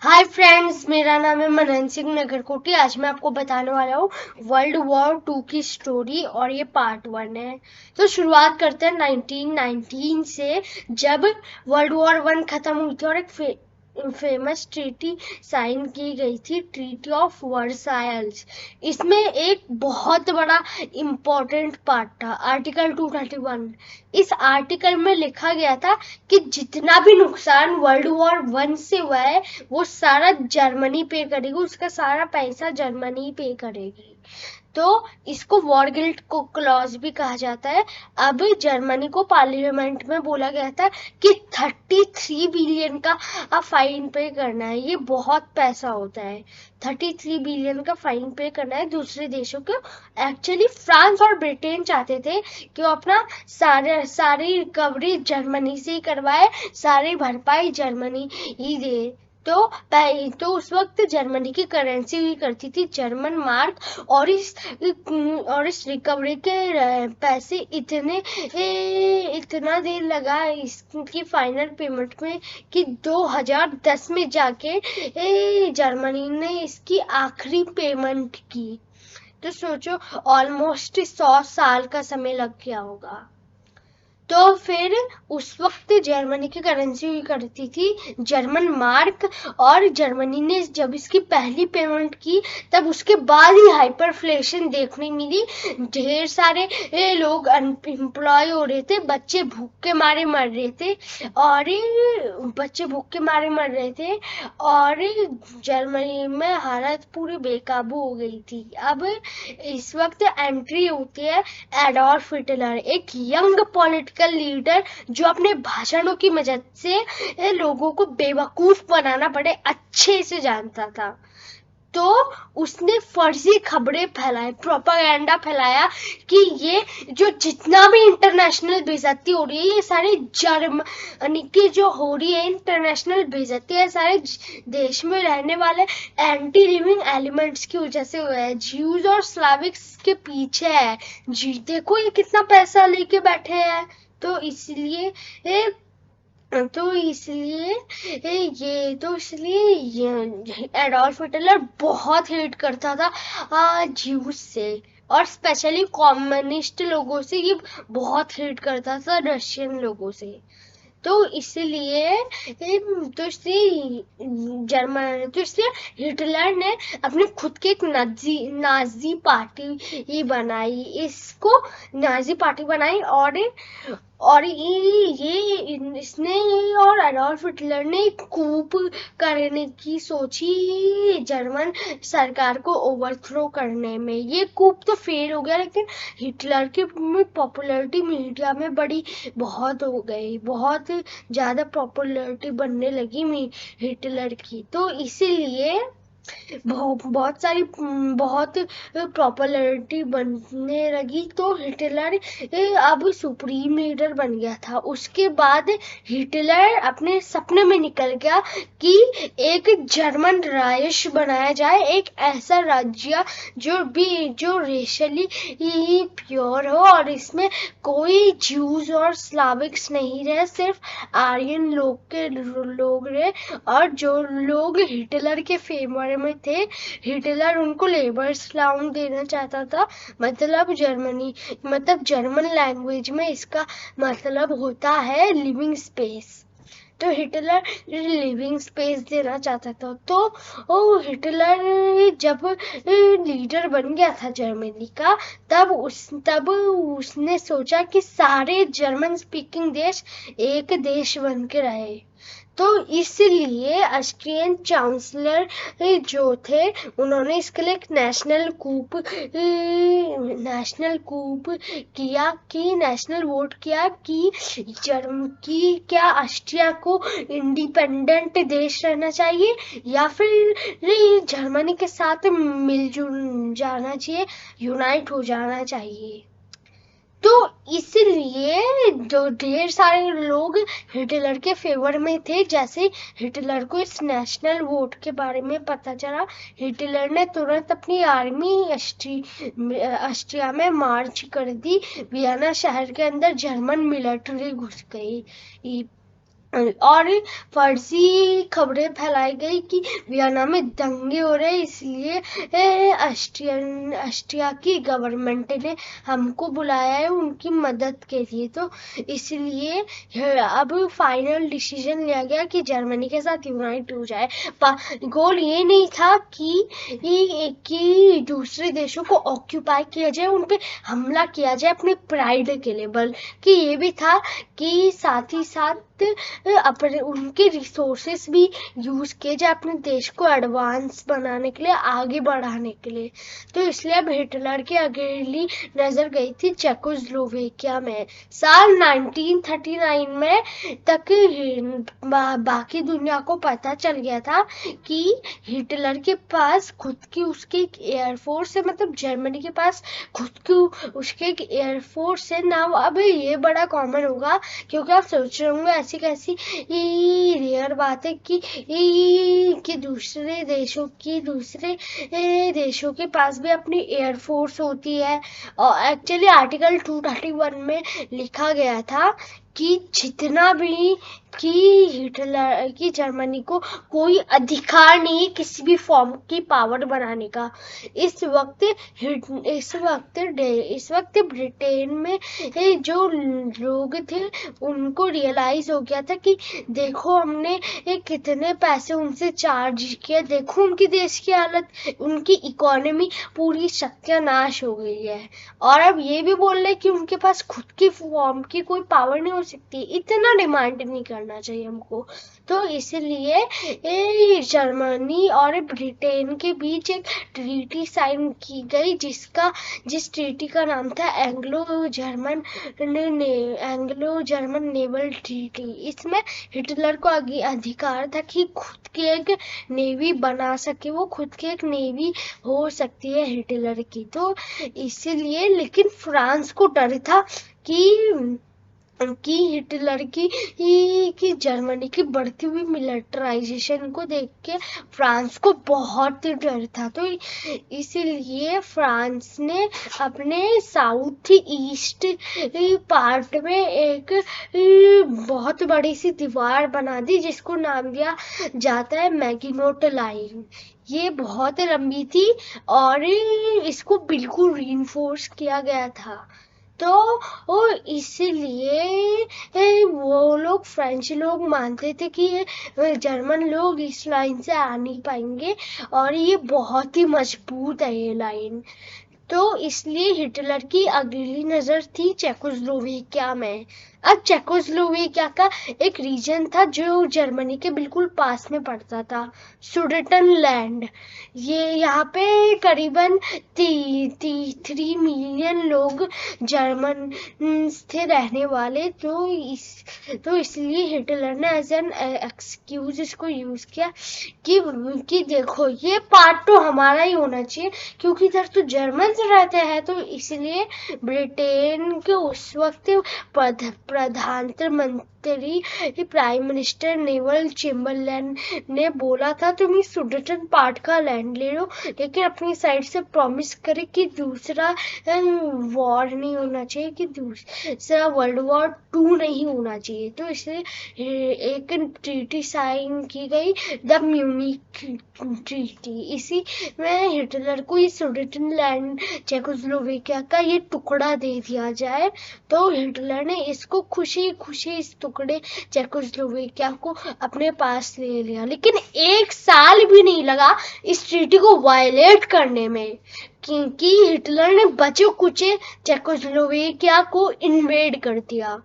Hi friends, मेरा नाम है मनन सिंह नगरकोटी। आज मैं आपको बताने वाला हूँ वर्ल्ड वॉर टू की स्टोरी और ये पार्ट 1 है। तो शुरुआत करते हैं 1919 से, जब वर्ल्ड वॉर 1 खत्म हुई थी और एक फेमस ट्रीटी साइन की गई थी, ट्रीटी ऑफ वर्साइल्स। इसमें एक बहुत बड़ा इम्पोर्टेंट पार्ट था, आर्टिकल 231। इस आर्टिकल में लिखा गया था कि जितना भी नुकसान वर्ल्ड वॉर 1 से हुआ है वो सारा जर्मनी पे करेगी, उसका सारा पैसा जर्मनी पे करेगी। तो इसको वॉर गिल्ट को क्लॉज भी कहा जाता है। अब जर्मनी को पार्लियामेंट में बोला गया था कि 33 बिलियन का फाइन पे करना है। ये बहुत पैसा होता है, 33 बिलियन का फाइन पे करना है दूसरे देशों को। एक्चुअली फ्रांस और ब्रिटेन चाहते थे कि वो अपना सारी रिकवरी जर्मनी से ही करवाए, सारी भरपाई जर्मनी ही दे। तो उस वक्त जर्मनी की करेंसी हुई करती थी जर्मन मार्क। और इस रिकवरी के पैसे इतना देर लगा इसकी फाइनल पेमेंट में कि 2010 में जाके जर्मनी ने इसकी आखिरी पेमेंट की। तो सोचो, ऑलमोस्ट 100 साल का समय लग गया होगा। तो फिर उस वक्त जर्मनी की करेंसी हुई करती थी जर्मन मार्क। और जर्मनी ने जब इसकी पहली पेमेंट की, तब उसके बाद ही हाइपरफ्लेशन देखने मिली। ढेर सारे लोग अनएम्प्लॉय हो रहे थे, बच्चे भूख के मारे मर रहे थे। और और जर्मनी में हालत पूरी बेकाबू हो गई थी। अब इस वक्त एंट्री होती है एडोल्फ हिटलर, एक यंग पॉलिटिकल लीडर जो अपने भाषणों की मदद से लोगों को बेवकूफ बनाना बड़े अच्छे से जानता था। तो उसने फर्जी खबरें फैलाई, प्रोपागेंडा फैलाया कि ये जो जितना भी इंटरनेशनल बेइज्जती हो रही है, ये सारी जर्मनी की जो हो रही है इंटरनेशनल बेइज्जती है, सारे देश में रहने वाले एंटी लिविंग एलिमेंट्स की वजह से हुआ है। ज्यूज और स्लाविक्स के पीछे है जी, देखो ये कितना पैसा लेके बैठे हैं। तो इसलिए ये एडोल्फ हिटलर बहुत हेट करता था ज्यूज से, और स्पेशली कम्युनिस्ट लोगों से। ये बहुत हेट करता था रशियन लोगों से। तो इसलिए तो इसलिए हिटलर ने अपने खुद की एक नाजी पार्टी बनाई, इसको नाजी पार्टी बनाई। और इसने और एडोल्फ हिटलर ने कूप करने की सोची जर्मन सरकार को ओवरथ्रो करने में। ये कूप तो फेल हो गया, लेकिन हिटलर की पॉपुलैरिटी मीडिया में बड़ी बहुत हो गई, बहुत ज्यादा पॉपुलैरिटी बनने लगी हिटलर की। तो इसीलिए बहुत पॉपुलैरिटी बनने लगी। तो हिटलर अब सुप्रीम लीडर बन गया था। उसके बाद हिटलर अपने सपने में निकल गया कि एक जर्मन राइश बनाया जाए, एक ऐसा राज्य जो रेशली प्योर हो और इसमें कोई ज्यूज और स्लाविक्स नहीं रहे, सिर्फ आर्यन लोग रहे। और जो लोग हिटलर के फेवर में थे, हिटलर उनको लेबर्स लाउंड देना चाहता था। मतलब जर्मन लैंग्वेज में इसका मतलब होता है लिविंग स्पेस। तो हिटलर लिविंग स्पेस देना चाहता था। तो हिटलर जब लीडर बन गया था जर्मनी का, तब उसने सोचा कि सारे जर्मन स्पीकिंग देश एक देश बन के रहे। तो इसलिए ऑस्ट्रियन चांसलर जो थे, उन्होंने इसके लिए एक नेशनल वोट किया कि क्या ऑस्ट्रिया को इंडिपेंडेंट देश रहना चाहिए या फिर जर्मनी के साथ मिलजुल जाना चाहिए, यूनाइट हो जाना चाहिए। तो इसलिए जो ढेर सारे लोग हिटलर के फेवर में थे, जैसे हिटलर को इस नेशनल वोट के बारे में पता चला, हिटलर ने तुरंत अपनी आर्मी ऑस्ट्रिया में मार्च कर दी। वियना शहर के अंदर जर्मन मिलिट्री घुस गई। और फर्जी खबरें फैलाई गई कि वियना में दंगे हो रहे, इसलिए ऑस्ट्रिया की गवर्नमेंट ने हमको बुलाया है उनकी मदद के लिए। तो इसलिए अब फाइनल डिसीजन लिया गया कि जर्मनी के साथ यूनाइट हो जाए। गोल ये नहीं था कि दूसरे देशों को ऑक्यूपाई किया जाए, उन पे हमला किया जाए अपने प्राइड के लिए, बल्कि ये भी था कि साथ ही साथ अपने उनके रिसोर्सेस भी यूज किए जाए अपने देश को एडवांस बनाने के लिए, आगे बढ़ाने के लिए। तो इसलिए अब हिटलर की अकेली नजर गई थी चेकोस्लोवेकिया में। साल 1939 में तक बाकी दुनिया को पता चल गया था कि हिटलर के पास खुद की उसकी एक एयरफोर्स है, मतलब जर्मनी के पास खुद की उसके एक एयरफोर्स है ना। अब ये बड़ा कॉमन होगा, क्योंकि आप सोच रहे होंगे ऐसी कैसी रेयर बात है कि दूसरे देशों के पास भी अपनी एयरफोर्स होती है। और एक्चुअली आर्टिकल 231 में लिखा गया था कि जितना भी कि हिटलर की जर्मनी को कोई अधिकार नहीं है किसी भी फॉर्म की पावर बनाने का। इस वक्त ब्रिटेन में जो लोग थे उनको रियलाइज हो गया था कि देखो हमने कितने पैसे उनसे चार्ज किया, देखो उनकी देश की हालत, उनकी इकोनॉमी पूरी सत्यानाश हो गई है। और अब ये भी बोल रहे कि उनके पास खुद की फॉर्म की कोई पावर नहीं हो सकती, इतना डिमांड नहीं करना चाहिए हमको। तो इसलिए जर्मनी और ब्रिटेन के बीच एक ट्रीटी साइन की गई, जिस ट्रीटी का नाम था एंग्लो जर्मन नेवल ट्रीटी। इसमें हिटलर को अधिकार था कि खुद की एक नेवी बना सके, वो खुद की एक नेवी हो सकती है हिटलर की। तो इसलिए लेकिन फ्रांस को डर था कि हिटलर की जर्मनी की बढ़ती हुई मिलिटराइजेशन को देख के फ्रांस को बहुत डर था। तो इसीलिए फ्रांस ने अपने साउथ ईस्ट पार्ट में एक बहुत बड़ी सी दीवार बना दी, जिसको नाम दिया जाता है मैगिनोट लाइन। ये बहुत लंबी थी और इसको बिल्कुल रीइंफोर्स किया गया था। तो इसलिए वो लोग फ्रेंच लोग मानते थे कि जर्मन लोग इस लाइन से आ नहीं पाएंगे और ये बहुत ही मजबूत है ये लाइन। तो इसलिए हिटलर की अगली नजर थी चेकोस्लोवेकिया में। अब चेकोस्लोवेकिया का एक रीजन था जो जर्मनी के बिल्कुल पास में पड़ता था, सुडेटनलैंड। ये यहाँ पे करीबन 3 मिलियन लोग जर्मन थे रहने वाले। तो इसलिए हिटलर ने एज एन एक्सक्यूज इसको यूज किया कि देखो ये पार्ट तो हमारा ही होना चाहिए, क्योंकि इधर तो जर्मन रहते हैं। तो इसलिए ब्रिटेन के उस वक्त प्रधानमंत्री प्राइम मिनिस्टर नेवल चेम्बरलेन ने बोला था तुम इस सुडेटन पार्ट का लैंड ले लो, लेकिन अपनी साइड से प्रॉमिस करे कि दूसरा वॉर नहीं होना चाहिए, कि दूसरा वर्ल्ड वॉर 2 नहीं होना चाहिए। तो इसलिए एक ट्रीटी साइन की गई, द म्यूनिक ट्रीटी। इसी में हिटलर को ये सुडेटनलैंड चेकोस्लोवेकिया का ये टुकड़ा दे दिया जाए। तो हिटलर ने इसको खुशी खुशी इस टुकड़े चेकोस्लोवेकिया को अपने पास ले लिया, लेकिन 1 साल भी नहीं लगा इस ट्रीटी को वायलेट करने में, क्योंकि हिटलर ने बचे कुचे चेकोस्लोवेकिया को इन्वेड कर दिया।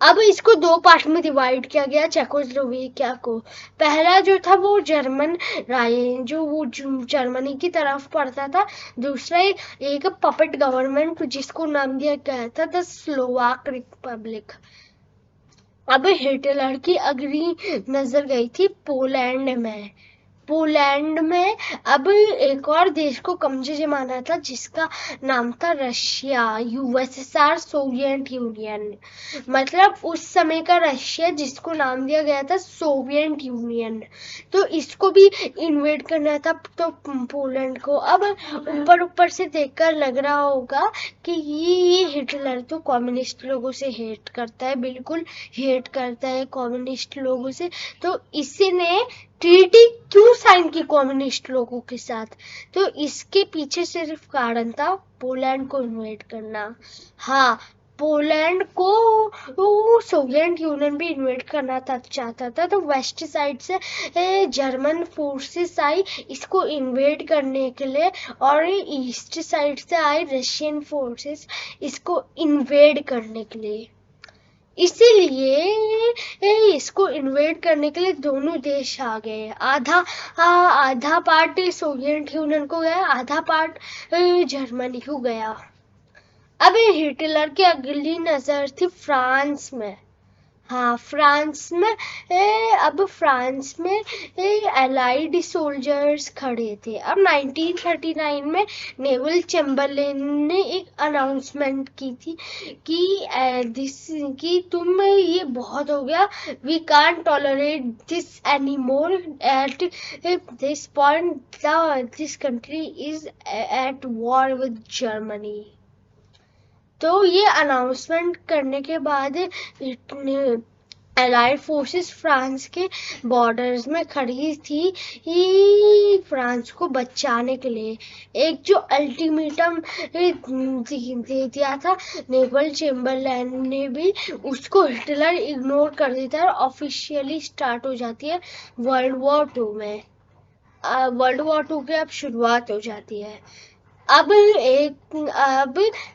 अब इसको 2 पार्ट में डिवाइड किया गया चेकोस्लोवेकिया को। पहला जो था वो जर्मनी की तरफ पड़ता था, दूसरा एक पपेट गवर्नमेंट जिसको नाम दिया गया था द स्लोवाक रिपब्लिक। अब हिटलर की अगली नजर गई थी पोलैंड में। पोलैंड में अब एक और देश को कमजोर माना था जिसका नाम था रशिया, यूएसएसआर, सोवियत यूनियन। मतलब उस समय का रशिया जिसको नाम दिया गया था सोवियत यूनियन। तो इसको भी इन्वेट करना था तो पोलैंड को। अब ऊपर ऊपर से देखकर लग रहा होगा कि ये हिटलर तो कम्युनिस्ट लोगों से हेट करता है, बिल्कुल हेट करता है कम्युनिस्ट लोगों से। तो इसने ट्रीटी क्यों साइन की कम्युनिस्ट लोगों के साथ? तो इसके पीछे सिर्फ कारण था पोलैंड को इन्वेट करना। हाँ, पोलैंड को सोवियत यूनियन भी इन्वेट करना चाहता था। तो वेस्ट साइड से जर्मन फोर्सेस आई इसको इन्वेट करने के लिए, और ईस्ट साइड से आई रशियन फोर्सेस इसको इन्वेड करने के लिए। इसीलिए इसको इन्वेड करने के लिए दोनों देश आ गए। आधा पार्ट सोवियत यूनियन को गया, आधा पार्ट जर्मनी को गया। अब हिटलर की अगली नजर थी फ्रांस में। हाँ, फ्रांस में अब फ्रांस में एलाइड सोल्जर्स खड़े थे। अब 1939 में नेवल चैम्बरलेन ने एक अनाउंसमेंट की थी कि तुम ये बहुत हो गया, we can't tolerate this any more. At this point this country is at war with Germany. तो ये अनाउंसमेंट करने के बाद एलाइड फोर्सेस फ्रांस के बॉर्डर्स में खड़ी थी फ्रांस को बचाने के लिए। एक जो अल्टीमेटम दे दिया था नेवल चैम्बरलैन ने भी, उसको हिटलर इग्नोर कर देता है और ऑफिशियली स्टार्ट हो जाती है वर्ल्ड वॉर 2 में। वर्ल्ड वॉर 2 की अब शुरुआत हो जाती है। अब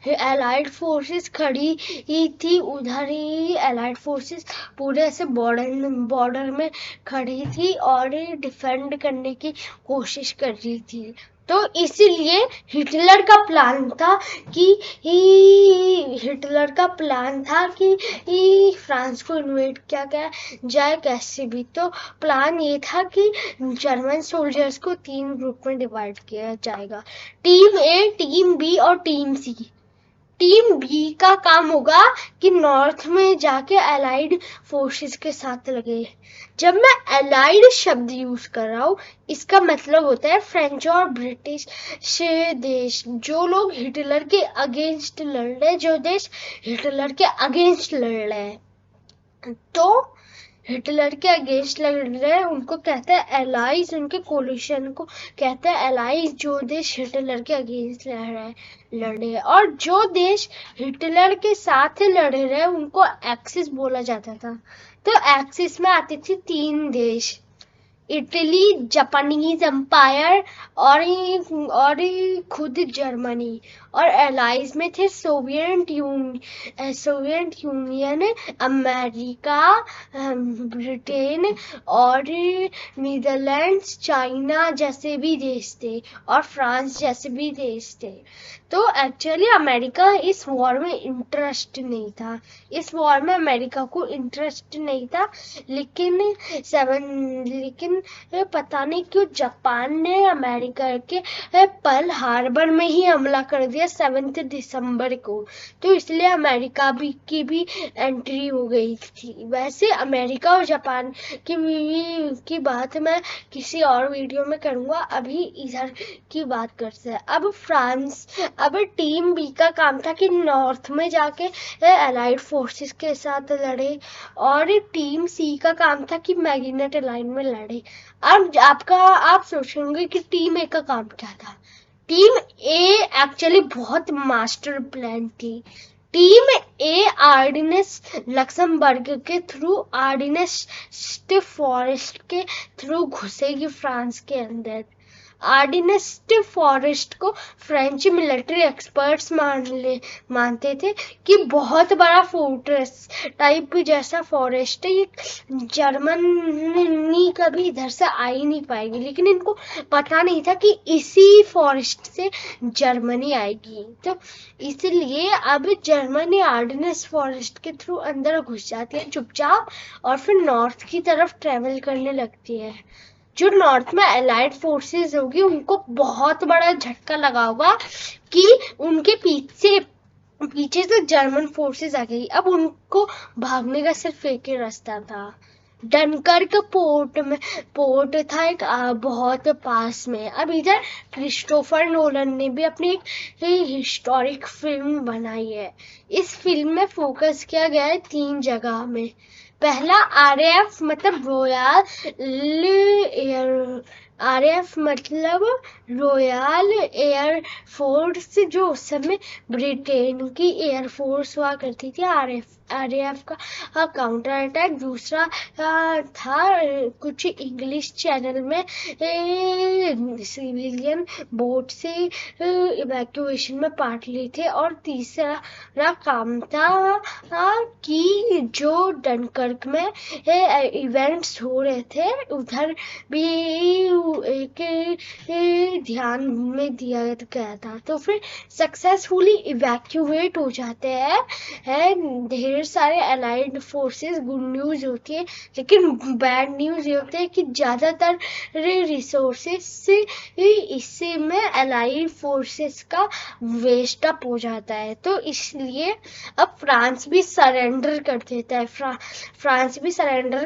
एलाइड फोर्सेस खड़ी ही थी उधर ही। एलाइड फोर्सेस पूरे ऐसे बॉर्डर में खड़ी थी और डिफेंड करने की कोशिश कर रही थी। तो इसीलिए हिटलर का प्लान था कि फ्रांस को इन्वेट किया जाए कैसे भी। तो प्लान ये था कि जर्मन सोल्जर्स को 3 ग्रुप में डिवाइड किया जाएगा, टीम ए, टीम बी और टीम सी। टीम बी का काम होगा कि नॉर्थ में जाके एलाइड फोर्सेस के साथ लगे। जब मैं एलाइड शब्द यूज कर रहा हूँ, इसका मतलब होता है फ्रेंच और ब्रिटिश देश, जो लोग हिटलर के अगेंस्ट लड़ रहे, जो देश हिटलर के अगेंस्ट लड़ रहे हैं। तो हिटलर के अगेंस्ट लड़ रहे हैं उनको कहते हैं एलाइज, उनके कोलिशन को कहते हैं एलाइज, जो देश हिटलर के अगेंस्ट लड़े। और जो देश हिटलर के साथ लड़ रहे उनको एक्सिस बोला जाता था। तो एक्सिस में आती थी 3 देश, इटली, जापानीज एम्पायर और खुद जर्मनी। और एलाइज में थे सोवियत यूनियन, अमेरिका, ब्रिटेन और नीदरलैंड्स, चाइना जैसे भी देश थे और फ्रांस जैसे भी देश थे। तो एक्चुअली अमेरिका इस वॉर में इंटरेस्ट नहीं था, इस वॉर में अमेरिका को इंटरेस्ट नहीं था। लेकिन पता नहीं क्यों जापान ने अमेरिका के पर्ल हार्बर में ही हमला कर दिया 7 दिसंबर को। तो इसलिए अमेरिका की भी एंट्री हो गई थी। वैसे अमेरिका और जापान की बात मैं किसी और वीडियो में करूंगा, अभी इधर की बात करते हैं। अब टीम बी का काम था कि नॉर्थ में जाके एलाइड फोर्सेस के साथ लड़े, और टीम सी का काम था कि मैग्नेट लाइन में लड़े। अब आप सोचेंगे कि टीम ए का काम क्या था। टीम ए एक्चुअली बहुत मास्टर प्लान थी। टीम ए आर्डिनेस लक्समबर्ग के थ्रू, आर्डिनेस फॉरेस्ट के थ्रू घुसेगी फ्रांस के अंदर। आर्डिनेस फॉरेस्ट को फ्रेंच मिलिट्री एक्सपर्ट्स मानते थे कि बहुत बड़ा फोर्ट्रेस टाइप जैसा फॉरेस्ट है, ये जर्मनी कभी इधर से आ ही नहीं पाएगी। लेकिन इनको पता नहीं था कि इसी फॉरेस्ट से जर्मनी आएगी। तो इसलिए अब जर्मनी आर्डिनेस फॉरेस्ट के थ्रू अंदर घुस जाती है चुपचाप, और फिर नॉर्थ की तरफ ट्रेवल करने लगती है जो नॉर्थ में अलाइड फोर्सेस होगी उनको बहुत बड़ा झटका लगा होगा कि उनके पीछे से जर्मन फोर्सेस आ गई। अब उनको भागने का सिर्फ एक ही रास्ता था, डनकर्क पोर्ट था एक बहुत पास में। अब इधर क्रिस्टोफर नोलन ने भी अपनी एक हिस्टोरिक फिल्म बनाई है। इस फिल्म में फोकस किया गया है 3 जगह में। पहला RAF मतलब रॉयल एयर फोर्स, जो उस समय ब्रिटेन की एयर फोर्स हुआ करती थी। RAF का काउंटर अटैक। दूसरा था कुछ इंग्लिश चैनल में सिविलियन बोट से इवैक्यूएशन में पार्ट लिए थे। और तीसरा काम था कि जो डनकर्क में इवेंट्स हो रहे थे उधर भी एक ध्यान में दिया गया था। तो फिर सक्सेसफुली इवैक्यूएट हो जाते हैं ढेर सारे अलाइड फोर्सेस। गुड न्यूज होती है, लेकिन बैड न्यूज ये होता है कि ज्यादातर रिसोर्सेस इससे में अलाइड फोर्सेस का वेस्ट अप हो जाता है। तो इसलिए अब फ्रांस भी सरेंडर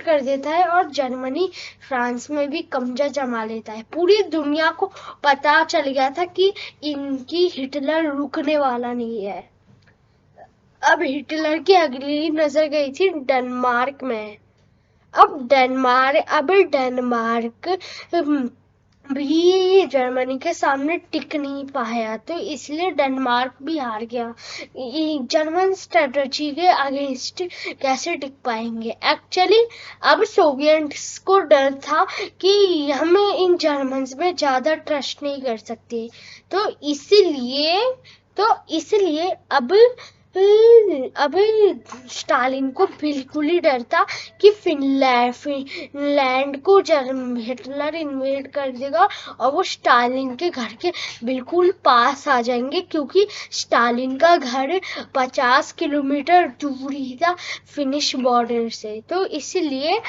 कर देता है और जर्मनी फ्रांस में भी कब्जा जमा लेता है। पूरी दुनिया को पता चल गया था कि इनकी हिटलर रुकने वाला नहीं है। अब हिटलर की अगली नजर गई थी डेनमार्क में। अब डेनमार्क भी जर्मनी के सामने टिक नहीं पाया, तो इसलिए डेनमार्क भी हार गया। जर्मन स्ट्रेटजी के अगेंस्ट कैसे टिक पाएंगे? एक्चुअली अब सोवियट्स को डर था कि हम इन जर्मन्स में ज्यादा ट्रस्ट नहीं कर सकते, तो इसलिए अब स्टालिन को बिल्कुल ही डर था कि फिनलैंड को हिटलर इन्वेड कर देगा और वो स्टालिन के घर के बिल्कुल पास आ जाएंगे, क्योंकि स्टालिन का घर 50 किलोमीटर दूर ही था फिनिश बॉर्डर से। तो इसलिए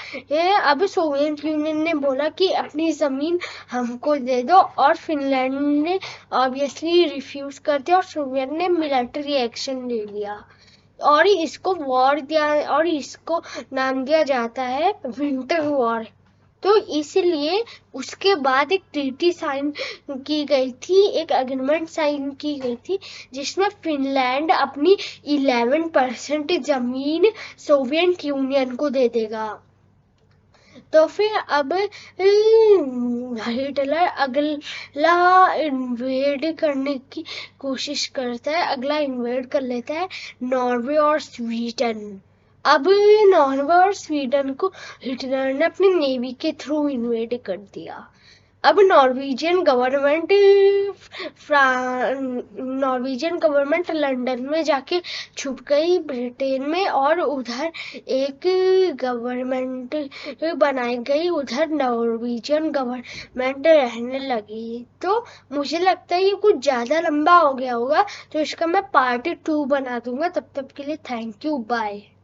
अब सोवियत यूनियन ने बोला कि अपनी जमीन हमको दे दो, और फिनलैंड ने ऑब्वियसली रिफ्यूज कर दिया और सोवियत ने मिलिट्री एक्शन ले लिया और इसको वॉर दिया और इसको नाम दिया जाता है विंटर वॉर। तो इसलिए उसके बाद एक ट्रीटी साइन की गई थी, एक एग्रीमेंट साइन की गई थी, जिसमें फिनलैंड अपनी 11% जमीन सोवियत यूनियन को दे देगा। तो फिर अब हिटलर अगला इन्वेड करने की कोशिश करता है, अगला इन्वेड कर लेता है नॉर्वे और स्वीडन। अब नॉर्वे और स्वीडन को हिटलर ने अपनी नेवी के थ्रू इन्वेड कर दिया। अब नॉर्वेजियन गवर्नमेंट लंदन में जाके छुप गई ब्रिटेन में, और उधर एक गवर्नमेंट बनाई गई, उधर नॉर्वेजियन गवर्नमेंट रहने लगी। तो मुझे लगता है ये कुछ ज्यादा लंबा हो गया होगा, तो इसका मैं पार्ट 2 बना दूंगा। तब तक के लिए थैंक यू, बाय।